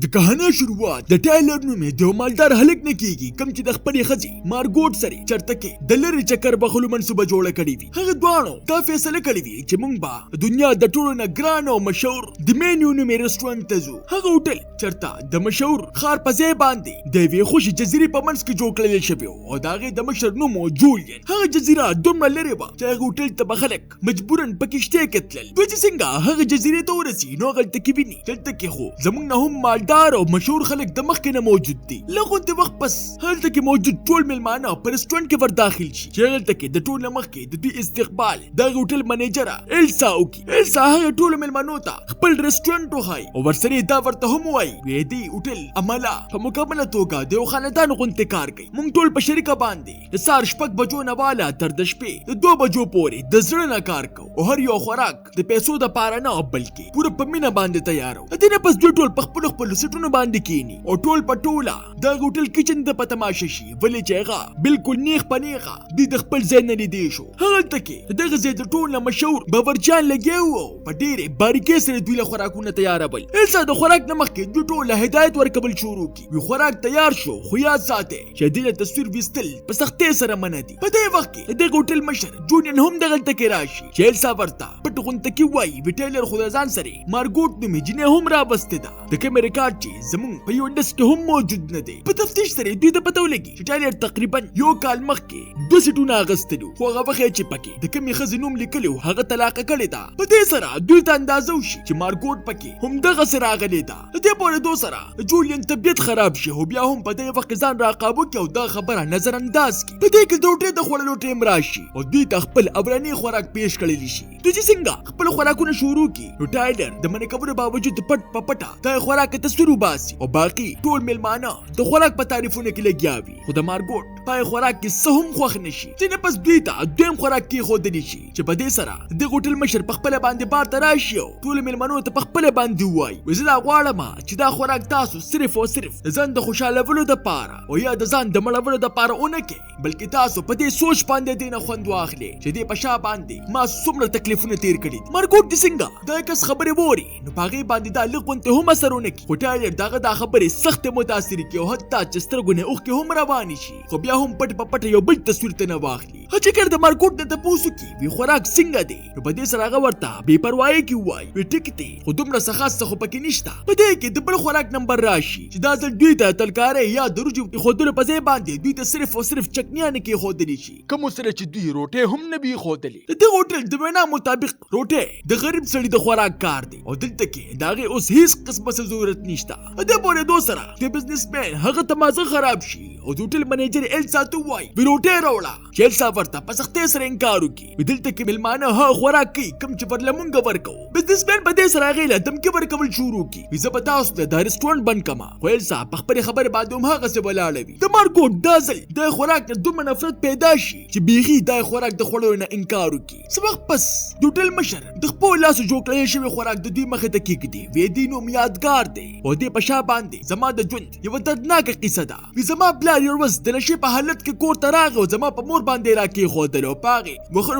د کہانی شروعات د ټایلر نومې د مالدار هلک نه کیږي کم چې د خپلې ښځې مارګوټ سره چرته کې د لرې چکر بخلو منصوبه جوړه کړې وي. هغه دواړو دا فیصله کړې وي چې موږ به دنیا د ټولو نه ګران او مشهور د مینیو نومې رسټورانټ ته ځو. هغه هوټل چرته د مشهور ښار په ځای باندې د یوې خوشې جزیرې په منځ کې جوړ کړل شوی او د هغې د مشر نوم و جولین. هغه جزیره دومره لرې وه چې هغه هوټل ته به خلک مجبورا په کشتۍ کې تلل. دوی چې څنګه هغه جزیرې ته ورسي نو هغلته کې ویني دلته کې خو زموږ نه هم مالدار او مشهور خلک د مخکې نه موجود دي. له غونډې وخت پس هلته کې موجود ټول میلمانه په رسټورانټ کې ور داخل شي چې هلته کې د ټول نه مخکې د دوی استقبال د هغې هوټل منیجره ایلسا وکړي. ایلسا هغې ټولو میلمنو ته خپل رسټورانټ وښایي او ورسره یې دا ورته هم ووایي وایي دې هوټل عمله په مکمله توګه د یو خاندان غوندې کار کوي. موږ ټول په شریکه باندې د سهار 6 بجو نه واله تر د شپې د 2 بجو پورې د زړه نه کار کوو او هر یو خوراک د پیسو دپاره نه بلکې پوره په مینه باندې تیارو. د دې نه پس دوی ټول په خپلو سیټونو باندې کینی او ټول په ټوله د هوټل کچن ته په تماشه شي ولې چې هغه بالکل نیغ په نیغه دوی د خپل ځای نه لیدی شو. هغلته کې دغه ځای د ټول نه مشهور باورچیان لګیا وو په ډېرې باریکۍ سره دوی له خوراکونه تیارول. ایلسا د خوراک نه مخکې دوی ټول له هدایت ورکول شروع کړي. وی خوراک تیار شو خو یاد ساتئ چې دې له تصویر ویستل په سختۍ سره منع دي. په دې وخت کې دغه هوټل مشر جونین هم دغلته کې راشي چې ایلسا ورته پټ غونډه کې وایي وی ټایلر خو د ځان سره مارګوټ نومې جینۍ هم راوستې ده. د کیمرې کارت چې زموږ په یو ډسک کې هم موجود نه دی. په تفتیش سره دوی ته پته ولګي چې ټایلر تقریبا 1 کال مخکې 2 سیټونه اخیستلي خو هغه وخت چې پکې د کومې ښځې نوم لیکلی و هغه طلاقه کړې ده. په دې سره دوی ته اندازه وشي چې مارګوټ پکې همدغسې راغلې ده. د دې پورېدو سره جولین طبیعت خراب شي خو بیا هم په دې وخت کې ځان راقابو کړي او دا خبره نظر انداز کړي. په دې کې د هوټل د خوړلو ټیم راشي او دوی ته خپل اولنی خوراک پیش کړلی شي. دوی چې څنګه خپل خوراکونه شروع کړي نو ټایلر د منع کولو باوجود پټ په پټه د خوراک تصویر وباسي او باقي ټول میلمانه د خوراک په تعریفونه کې لګیا وي خو د مارګوټ په خوراک کې څه هم خوښ نه شي. ځینې پس دوی ته دویم خوراک کېښودلی شي چې په دې سره د هوټل مشر په خپله باندې بار ته راشي او ټولو میلمنو ته په خپله باندې ووایي زه دا غواړم چې دا خوراک تاسو صرف او صرف د ځان د خوشحالولو دپاره او یا د ځان د مړولو دپاره ونه کړئ بلکې تاسو په دې سوچ باندې دې نه خوند واخلئ چې دې په شا باندې ما څومره تکلیفونه تیر کړي دي. مارګوټ دې څنګه دا کس خبرې ووري نو په هغې باندې دا لږ غوندې هم اثر ونه کړي خو ټایلر د هغه دا خبرې سختې متاثرې کړي او حتی چې سترګو نه اوښکې هم روانې شي خو بیا هم پټ په پټه یو بل تصویر ته نه واخلي. چې د مارګوټ نه تپوس وکړي وي خوراک څنګه دی نو په دې سره هغه ورته بې پروایۍ کې ووایي وي ټیک دی خو دومره څه خاص څه خو پکې نشته. په دې کې د بل خوراک نمبر راشي چې دا ځل دوی ته تلکارۍ یا د وریجو ایښودلو په ځای باندې دوی ته صرف او صرف چکنیانې کېښودلی شي کومو سره چې دوی روټۍ هم نه وي ایښودلې. د دغه هوټل د وینا مطابق روټۍ د غریب سړي د خوراک کار دی او دلته کې د هغې اوس هېڅ قسمه څه ضرورت نشته. په دې پورېدو سره د بزنس مین هغه ته مازه خراب شي او د هوټل منیجر ایلسا ته ووایي وي روټۍ راوړه چې ایلسا ورته په سختۍ سره انکار وکړي. دلته کې میلمانه هغه خوراک کوي کوم چې ورله مونږ ورکوو. بزنس مین په دې سره هغې له دمکې ورکول شروع کړي زه به تاسو ته دا رسټورانټ بند کړمه خو ایلسا په خپلې خبرې باندې هم هغسې ولاړه وي. د مارګوټ دا ځل د خوراک نه دومره نفرت پیدا شي چې بیخي دا خوراک د خوړلو نه انکار وکړي. څه وخت پس د هوټل مشر د خپلو لاسو جوړ کړی شوی خوراک د دوی مخې ته کېږدي وی دې نوم یادګار دی او دې په شا باندې زما د ژوند یوه دردناکه قیصه ده. وی زما پلار یو ورځ د نشې په حالت کې کور ته راغی او زما په مور باندې راکېښودل او په هغې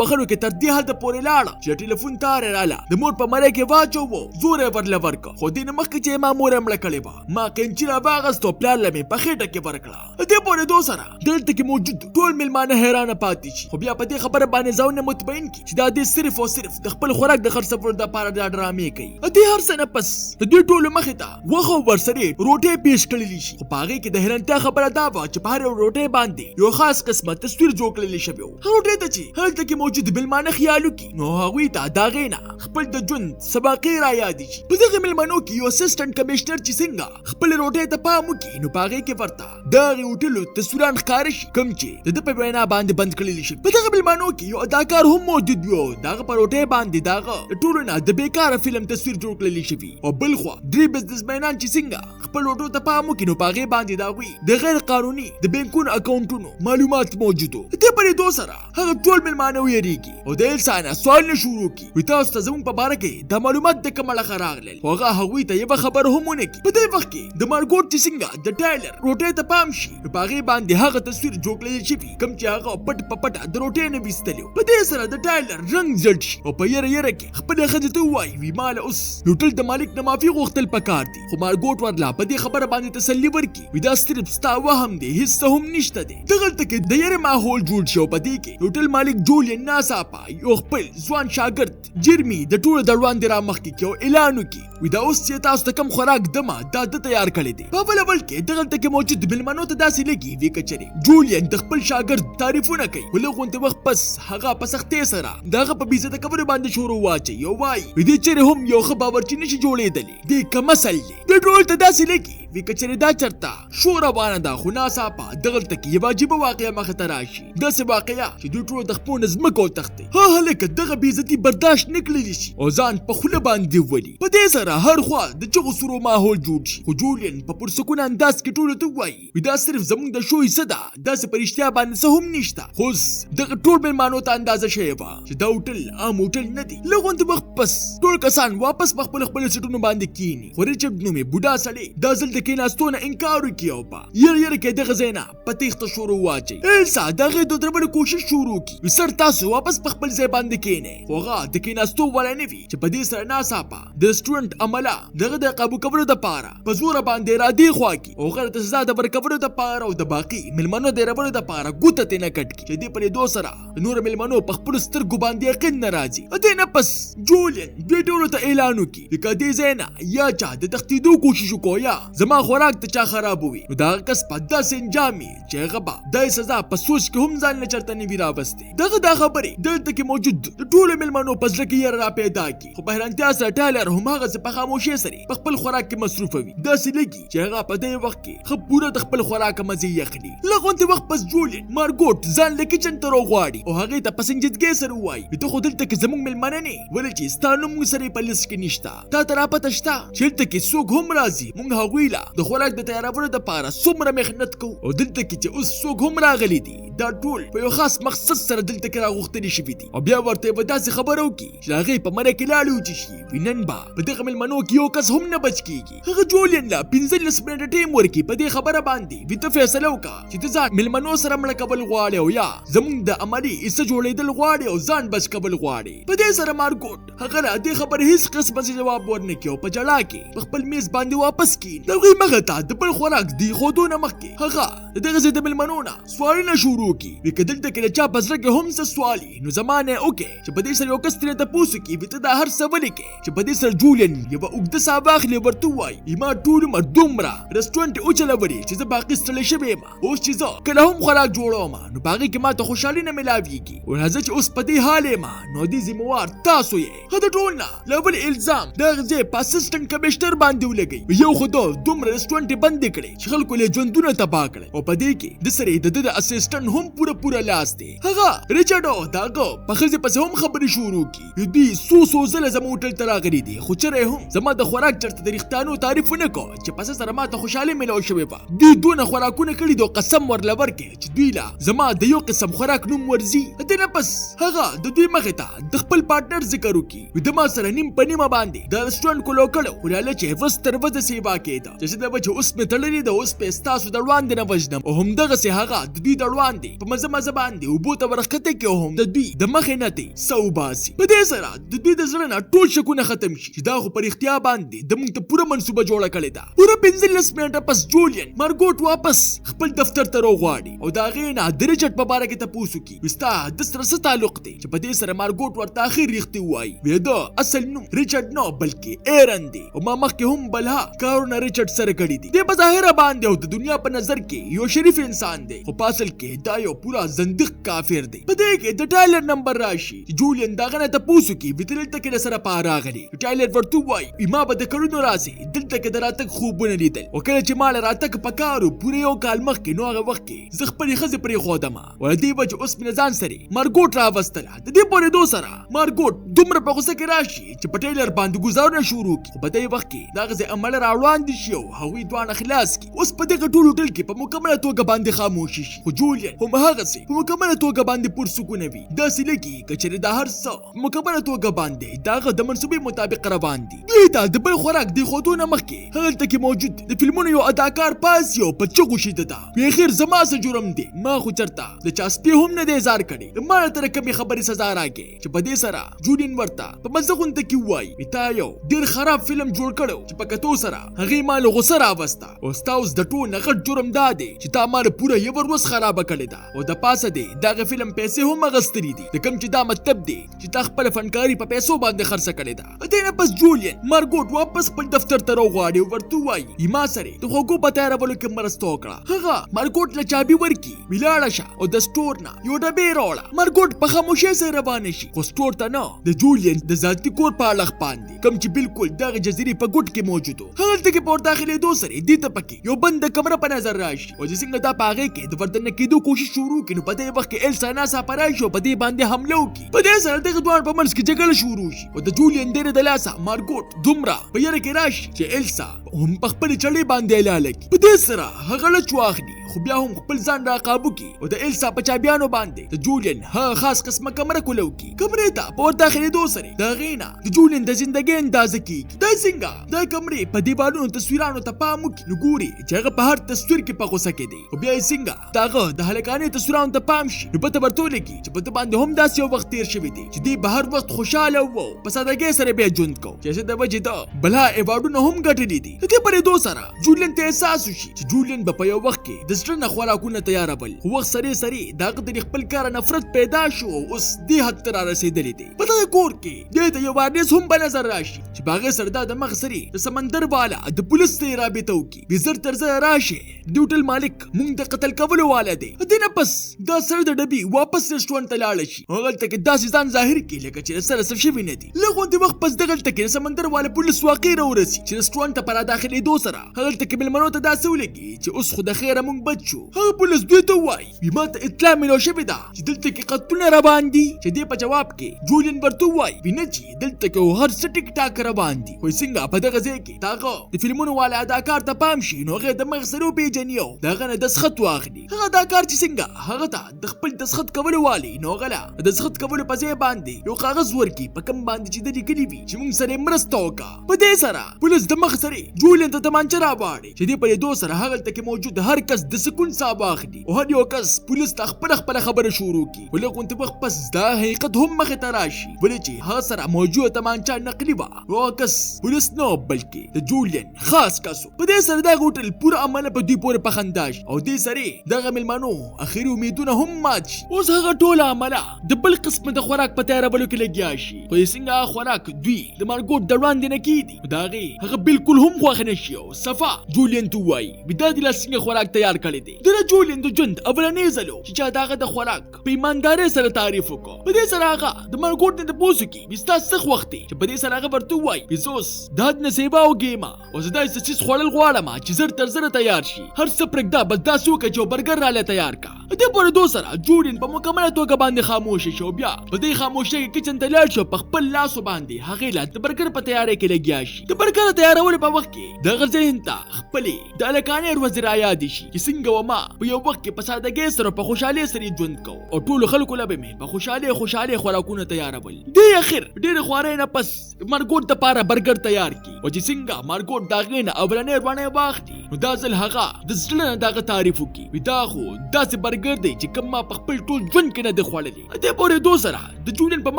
وخرو کې تر دې حده پورې لاړه چې ټلیفون تار یې راله د مور په مری کې واچوو زور یې ورله ورکړه خو دې نه مخکې چې ما مور یې مړه کړې وه ما قینچي راواغست او پلار له مې په خېټه کې ورکړه. دې پورېدو سره دلته کې موجود ټول میلمانه حیرانه پاتې شي خو بیا په دې خبره باندې ځانونه مطمئن کړي چې دا دې صرف او صرف د خپل خوراک د خرڅولو دپاره دا ډرامې کوي. دې هر څه نه پس د دوی ټولو مخې ته غوښه او ورسره روټۍ پیش کړلی شي خو په هغې کې د حیرانتیا خبره دا وه چې په هر یو روټۍ باندې یو خاص قسمه تصویر جوړ کړلی شوی و. هغه روټۍ ته چې هلته کې موجود میلمانه خیال وکړي نو هغوی ته د هغې نه خپل د ژوند سباقې رایادې شي. په دغه میلمنو کې یو اسسټنټ کمیشنر چې څنګه خپلې روټۍ ته پام وکړي نو په هغې کې ورته د هغې هوټلو تصویران ښکاره شي کوم چې د ده په وینا باندې بند کړلی شي. په دغه میلمنو کې یو اداکار هم موجود وي او د هغه په روټۍ باندې د هغه د ټولو نه د بېکاره فلم تصویر جوړ کړلی شوي او بل خوا درې بزنسمینان چې څنګه خپل روټو ته پام وکړي نو په هغې باندې د هغوی د غیر قانوني د بینکونو اکاونټونو معلومات موجود و. دې پرېدو سره هغه ټول میلمانه ویریږي او د ایلسا نه سوالونه شروع کړي وي تاسو ته زموږ په باره کې دا معلومات د کومه څخه راغلل خو هغه هغوی ته یوه خبره هم ونه کړي. په دې وخت کې د مارګوټ چې څنګه د ټایلر روټۍ ته پام شي نو په هغې باندې هغه تصویر جوړ کړلی شوي کوم چې هغه پټ په پټه د روټۍ نه ویستلی و. په دې سره د ټایلر رنګ جلد شي او په یره کې خپل ښځې ته ووایي وي ماله اوس د هوټل د مالک نه معافي غوښتل پکار دي خو مارګوټ ورلا په دې خبره باندې تسلي ورکړي وي دا صرف ستا وهم دی هیڅ څه هم نشته دی دغلته کې د یرې ماحول جوړ شي او په دې کې هوټل مالک جولین ناڅاپه یو خپل ځوان شاګرد جرمي د ټولو د وړاندې را مخکې کې او اعلان وکړي وي دا اوس چې تاسو ته کوم خوراک دمه دا د تیار کړی دی په بل ول کې دغلته کې موجود مېلمنو ته داسې لګي وي کچري جولین د خپل شاګرد تعریفونه کوي ولغونته وخت پس هغه په سختۍ سره دغه په بیزته کبر باندې شروع واچي یو وای دې چیرې هم یو ښه باورچی نشي جوړېدلی دې کمسل دی ټول ته داسې لګي وی کچره دا چرتا شو روانه ده خو ناڅاپه دغلته کې یوه عجیبه واقعه مخې ته راشي داسې واقعه چې دوی ټول د خپلو نه ځمکه وتښتي هلکه دغه بېعزتي برداشت نه کړلی شي او ځان په خوله باندې ولي په دې سره هر خوا د چغو سرو ماحول جوړ شي خو جولین په پرسکون انداز کې ټولو ته وایي وی دا صرف زموږ د شو حصه ده داسې په رښتیا باندې څه هم نشته خو اوس دغه ټول مېلمانو ته اندازه شوې وه چې دا هوټل عام هوټل نه دی لږ غوندې وخت پس ټول کسان واپس په خپلو سیټونو باندې کښېني خو ریچارډ نومې بوډا سړی دا ځل د کښېناستو نه انکار وکړي او په یره کې دغه ځای نه په تېښته شروع واچوي ایلسا د هغې د دربلو کوشش شروع کړي سر تاسو واپس په خپل ځای باندې کښېنئ خو هغه د کښېناستو ولی نه وي چې په دې سره ناڅاپه د رسټورنټ عمله دغه د قابو کولو دپاره په زوره باندې را دې خوا کړي او هغه ته سزا د ورکولو دپاره او د باقي مېلمنو د هېرولو دپاره ګوته ترې نه کټ کړي چې دې په لیدو سره د نورو مېلمنو په خپلو سترګو باندې یقین نه راځي دې نه پس جولین دې ټولو ته اعلان وکړي که دې ځای نه یا چا د تښتېدو کوشش وکړو یا زما خوراک ته چا خرابوي نو د هغه کس په داسې انجام وي چې هغه به دا سزا په سوچ کې هم ځان نه چېرته نه وي راوستی دغه دا خبرې دلته کې موجود د ټولو مېلمنو په زړه کې یره را پیدا کړي خو په حیرانتیا سره ټایلر هماغسې په خاموشۍ سره په خپل خوراک کې مصروفه وي داسې لګي چې هغه په دې وخت کې ښه پوره د خپل خوراک مزې یخلي لږ غوندې وخت پس جولین مارګوټ ځان له کچن ته راغواړي او هغې ته په سنجیدګۍ سره ووایي ته خو دلته کې زموږ مېلمانه نه یې ولې چې ستا نوم موږ سره یې په لیست کې نشته تا ته را پته شته چې دلته کې څوک هم راځي موږ هغوی له د خوراک د تیارولو دپاره څومره محنت کوو او دلته کې چې اوس څوک هم راغلي دي دا ټول په یو خاص مقصد سره دلته کې راغوښتلي شوي دي او بیا ورته به داسې خبره وکړي چې د هغې په مره کې لاړې وچشي وي نن به په دغه مېلمنو کې یو کس هم نه بچ کېږي هغه جولین له 15 منټه ټیم ورکړي په دې خبره باندې وي ته فیصله وکړه چې ته ځان مېلمنو سره مړه کول غواړې او یا زموږ د عملي حصه جوړېدل غواړې او ځان بچ کول غواړې په دې سره مارګوټ هغه له دې خبرې هېڅ قسمه جواب ورنه کړي او په ژړا کې په خپل میز باندې واپس کښېني د هغوی مخې ته د بل خوراک د ایښودو نه مخکې هغه د دغه ځای د مېلمنو نه سوالونه شروع کړي وي که دلته کې د چا په زړه کې هم څه سوال وي نو زما نه وکړې چې په دې سره یو کس ترې تپوس وکړي وي ته دا هر څه ولیکې چې په دې سره جولین یوه اوږده ساه واخلي ورته ووایي ما ټول عمر دومره رسټورنټ وچلولې چې زه باقي ستړی شوی یم اوس چې زه کله هم خوراک جوړوم نو په هغې کې ما ته خوشحالي نه میلاویږي او راځه چې اوس په دې حال یم نو دې ذمهوار تاسو یې ښه د ټول نه له بل الزام د هغه ځای په اسسټنټ کمیشنر باندې ولګوي یو خو ده دومره رسټورنټ یې بندې کړې چې خلکو له ژوندونه تباه کړل او په دې کې د سره د ده د اسسټنټ هم پوره لاس دی هغه ریچارډو د هغه په ښځې پسې هم خبرې شروع کړي دوی څو ځله زما هوټل ته راغلي دي خو چېرې هم زما د خوراک چېرته د رښتیانو تعریف ونه کړو چې پسه سره ما ته خوشحالي میلاو شوې وه دوی دونه خوراکونه کړي دي او قسم ورله ورکړې چې دوی له زما د یو قسم خوراک نوم ورځي دې نه پس هغه د دوی مخې ته د خپل پارټنر ذکر وکړي د ما سره نیم په نیمه باندې د رسټورنټ کولو کړو خو لاله چې ورځ تر ورځې سیبا کېده چې زه به چې اوس مې تړلې ده اوس به ستاسو د وړاندې نه وژنم او همدغسې هغه د دوی د وړاندې په مزه مزه باندې اوبو ته ورښکته کړي او هم د دوی د مخې نه ترې څه وباسي په دې سره د دوی د زړه نه ټول شکونه ختم شي چې دا خو په رښتیا باندې د موږ ته پوره منصوبه جوړه کړې ده پوره 15 منټه پس جولین مارګوټ واپس خپل دفتر ته راغواړي او د هغې نه د ریچارډ په باره کې تپوس وکړي ستا د سره څه تعلق دی چې په دې سره مارګوټ ورته اخر ریښتې ووایي وی د اصل نوم ریچارډ نه بلکې ایرن دی او ما مخکې هم بلها کارونه ریچارډ سره کړي دي دې په ظاهره باندې او د دنیا په نظر کې یو شریف انسان دی خو په اصل کې دا یو پورا زندق کافر دی په دې کې د ټایلر نمبر راشي جولین د هغه نه تپوس وکړي وي ته دلته کې د سره پاه راغلي ټایلر ورته ووایي ما به د کلونو راځي دلته کې د راتګ خوبونه لیدل او کله چې ما له راتګ په کار و پوره یو کال مخکې نو هغه وخت کې زه خپلې ښځې پرېښودم او له دې به چې اوس مې له ځان سره مارګوټ راوستله د دې پورېدو سره مارګوټ دومره په غوسه کې راشي چې په ټایلر باندې ګزارونه شروع کړي خو په دې وخت کې د هغه ځای عمله راوړاندې شي یو هغوی دواړه خلاص کی. اوس په دغه ټول هوټل کې په مکمله توګه باندې خاموشي شي. خو جولین هم هغسې په مکمله توګه باندې پرسکونه وي. داسې لګي که چېرې دا هر څه په مکمله توګه باندې د هغه د منصوبې مطابق روان دي. دوی ته د بل خوراک د ښودو نه مخکې هلته کې موجود د فلمونو یو اداکار پاس یو په چغو شیده ده. په اخر زما څه جرم دی؟ ما خو چېرته د چا سپی هم نه دی ځار کړی. ما نه تر کومې خبرې سزا راکړې چې په دې سره جولین ورته په مزه غونډه کې ووایي تا یو ډېر خراب فلم جوړ کړی چې په کتو سره هغې ما له غوسه راوسته. او ستا اوس د ټول نه غټ جرم دا دی چې تا ما له پوره یوه ورځ خرابه کړې ده او د پاسه دی د هغه فلم پیسې هم اخیستلي دي د کوم چې دا مطلب دی چې تا خپله فنکاري په پیسو باندې خرڅه کړې ده. په دې نه پس جولین مارګوټ واپس خپل دفتر ته راوغواړي او ورته ووایي ما سره د خوږو په تیارولو کې مرسته وکړه. هغه مارګوټ له چابي ورکړي ولاړه شه او د سټور نه یو ډبې راوړه. مارګوټ په خاموشۍ سره روانه شي خو سټور ته نه د جولین د ذاتي کور په اړخ باندې کوم چې بالکل دغه جزیرې په ګوټ کې موجود و. هلته کې په ور داخلېدو سره دې ته پکې یو بنده کمره په نظر راشي او چې څنګه دا په هغې کې د ورته کېدو کوشش شروع کړي نو په دې وخت کې ایلسا ناڅاپه راشي او په دې باندې حمله وکړي. په دې سره دغه دواړو په منځ کې جګړه شروع شي او د جولین ډېرې د لاسه مارګوټ دومره په یره کې راشي چې ایلسا هم په خپلې چړې باندې الاله کړي. په دې سره هغه لچ واخلي خو بیا هم خپل ځان راقابو کړي او د ایلسا په چابیانو باندې د جولین هغه خاص قسمه کمره کولو کړي. کمرې ته په ور داخلېدو سره د هغې نه د جولین د زندګۍ اندازه کېږي. دا څنګه دا کمرې په دیوالونو تصویرانو ته پام وکړي نو ګوري چې هغه په هر تصویر کې په غوسه کې دی. خو بیا یې څنګه د هغه د هلکانې تصویرانو ته پام شي نو پته ورته ولګي چې په ده باندې هم داسې یو وخت تېر شوی دی چې دی به هر وخت خوشحاله و په سادګۍ سره بیا ژوند کو چې د وجې ده بلا ایوارډونه هم ګټلي دي. د دې پرېدو سره جولین ته احساس وشي چې جولین به په یو وخت کې د زړه نه خوراکونه تیارول. خو وخت سرې د هغه د خپل کاره نفرت پیدا شو او اوس دې حد ته رارسېدلی دی. په دغه کور کې دې ته یو وارنیز هم په نظر راشي چې په هغې سره دا د مخ سرې د سمندر والا د پولیس ته یې رابطه وکړي. بې زر تر زره راشي د هوټل مالک موږ د قتل کولو والا دی. دې نه پس دا سړی د ډبې واپس رسټورانټ ته لاړه شي او هغلته کې داسې ځان ظاهر کړي لکه چې سره څه شوي نه دي. لږ غوندې وخت پس دغلته کې د سمندر والا پولیس واقع راورسي چې رسټورانټ ته په راداخلېدو سره هغلته کې مېلمنو ته داسې ولګي چې اوس خو د خیره موږ بچ شو. هغه پولیس دوی ته وایي ما ته اطلاع میلاو شوې ده چې دلته کې قتلونه روان دي چې دې په جواب کې جولین ورته وایي وینه چې دلته کې هر څه ټیک ټاک روان دي. خو څنګه په دغه ځای کې د هغه د فلمونو والا اداکار ته پام شي نو هغې د مغز سره وپېژني او د هغه نه دستخط واخلي. هغه اداکار چې څنګه هغه ته د خپل دستخط کولو والي نو هغه له د دستخط کولو په ځای باندې یو کاغذ ورکړي په کوم باندې چې ده لیکلي وي چې موږ سره یې مرسته وکړه. په دې سره پولیس د مخ سره جولین ته تمانچه راواړي چې دې پرېدو سره هغلته کې موجود هر کس د سکون ساه واخلي او هر یو کس پولیس ته خپله خبره شروع کړي. خو لږ غوندې وخت پس دا حقیقت هم مخې ته راشي ولې چې هغه سره موجوده تمانچه نقلي وه او هغه کس پولیس نه بلکې د جولین خاص کس و. په دې سره دغه هوټل پوره عمله په دوی پورې په خندا شي او دې سره دغه مېلمنو اخري امیدونه هم مات شي. اوس هغه ټوله عمله د بل قسم د خوراک په تیارولو کې لګیا شي. خو څنګه هغه خوراک دوی د مارګوټ د وړاندې نه کېدي د هغې هغه بالکل هم خوښه نه شي او صفا جولین ته وایي دا دې لا څنګه خوراک تیار کړی دی. د جولین د ژوند اولنی ځل و چې چا د هغه د خوراک په ایماندارۍ سره تعریف وکړو. په دې سره هغه د مارګوټ نه تپوس وکړي ستا څه خوښ دی چې په دې سره هغه ورته ووایي زه اوس دا د نصیبه وږېمه او زه داسې څه څیز خوړل غواړم چې زر تر زره تیار شي. هر څه پرېږده بس داسې وکړه چې یو برګر راله تیار کړه. دې پورې سره جولین په مکمله توګه باندې خاموشه شو. بیا په دې خاموشۍ کې کچن ته لاړ شو په خپل لاسو باندې هغې له د برګر په تیارۍ کې لګیا شي. د برګر تیارولو په وخت کې د هغه ذهن ته خپلې د هلکانې ورځې رایادې شي چې څنګه وما په یو وخت کې په سادګۍ سره په خوشحالۍ سره ژوند کوو او ټولو خلکو له به مې په خوشحالۍ خوراکونه تیارول. دې اخر ډېرې خوارۍ نه پس مارګوټ دپاره برګر تیار کړي او چې څنګه مارګوټ د هغې نه اولنۍ ورڼۍ واخلي نو دا ځل هغه د زړه نه د هغه تعریف وکړي دا خو داسې برګر دی چې کوم ما په خپل ټول ژوند کې نه دی خوړلی. دې پورې سره د جولین په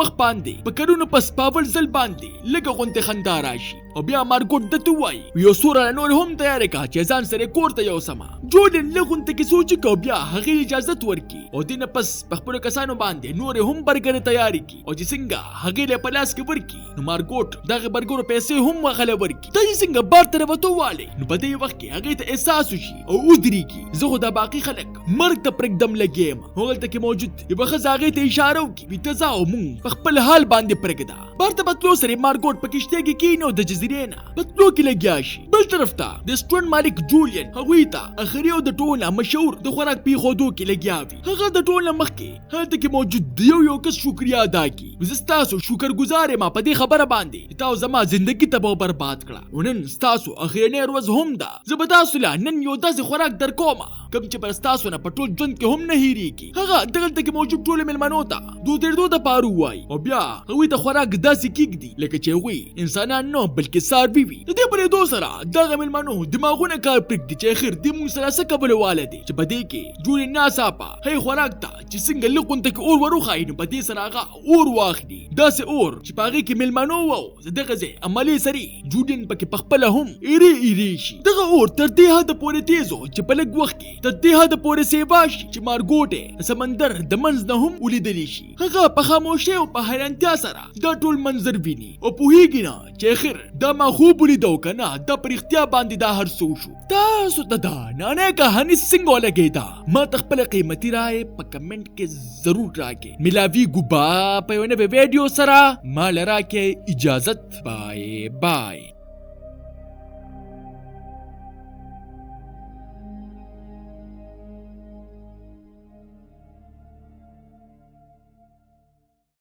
مخ باندې په کلونو پس په اول ځل باندې لږه غوندې خندا راشي او بیا مارګوټ ده ته وایي یو څو رانه نور هم تیارې کړه چې ځان سره کور ته یوسمه. جولین لږ غوندې کې سوچ وکړي او بیا هغې اجازت ورکړي او دې نه پس په خپلو کسانو باندې نورې هم برګرې تیارې کړي او چې څنګه هغې له په لاس کې ورکړي نو مارګوټ دغه برګرو پیسې هم هغه له ورکړي. دا چې څنګه بار ته راوتو والی نو په دې وخت کې هغې ته احساس وشي او ودرېږي زه خو دا باقي خلک مرګ ته پرېږدم لګیا یم. هغلته کې موجود یوه ښځه هغې ته اشاره وکړي ته ځه او موږ په خپل حال باندې پرېږده. ورته پتلو سره مارګوټ په کشته کې کینو د جزیرې نه پتلو کې لګیا شي. بل طرف ته د رستورانت مالک جولین هغوی ته اخري او د ټول مشهور د خوراک پیښودو کې لګیا وي. هغه د ټول مخکې هلته کې موجود یو کس شکریا ادا کی. زه ستاسو شکرګزار یم په دې خبره باندې تاسو زما ژوندۍ تباہ برباد کړه. نن ستاسو اخرنۍ ورځ هم ده. زه به تاسو له نن یو داسې خوراک درکوم کوم چې پر ستاسو نه په ټول ژوند کې هم نه هیریږي. هغه دغلته کې موجود ټول مېلمنو ته دودردو د پاره وایي او بیا هغوی ته خوراک داسې کېږدي لکه چې هغوی انسانان نه بلکې څاروي وي. د دې پرېدو سره دغه مېلمنو دماغونه کار پرېږدي چې اخر دې موږ سره څه کول واله دی چې په دې کې جوړې ناڅاپه هی خوراک ته چې څنګه لږ غونته کې اور وروښایي نو په دې سره هغه اور واخلي. داسې اور چې په هغې کې مېلمنو وو دغه ځای عملي سري جوډین پکې پخپله هم ایرې شي. دغه اور تر دې حده پورې تیز و چې په لږ وخت کې تر دې حده پورې سیبا شي چې مارګوټ د سمندر د منځ نه هم ولیدلی شي. هغه په خاموشۍ او په حیرانتیا سره دا ټول منظر ویني او پوهیږي نه چې اخر دا ما خوب ولیدو که نه دا په رښتیا باندې دا هر څه وشو. تاسو ته دا نانۍ کهاني څنګه ولګېده ما ته خپله قیمتي رایې په کمنټ کې ضرور راکړئ. ملاویږو به په یو نوې ویډیو سره ما له راکړئ اجازت. بای بای.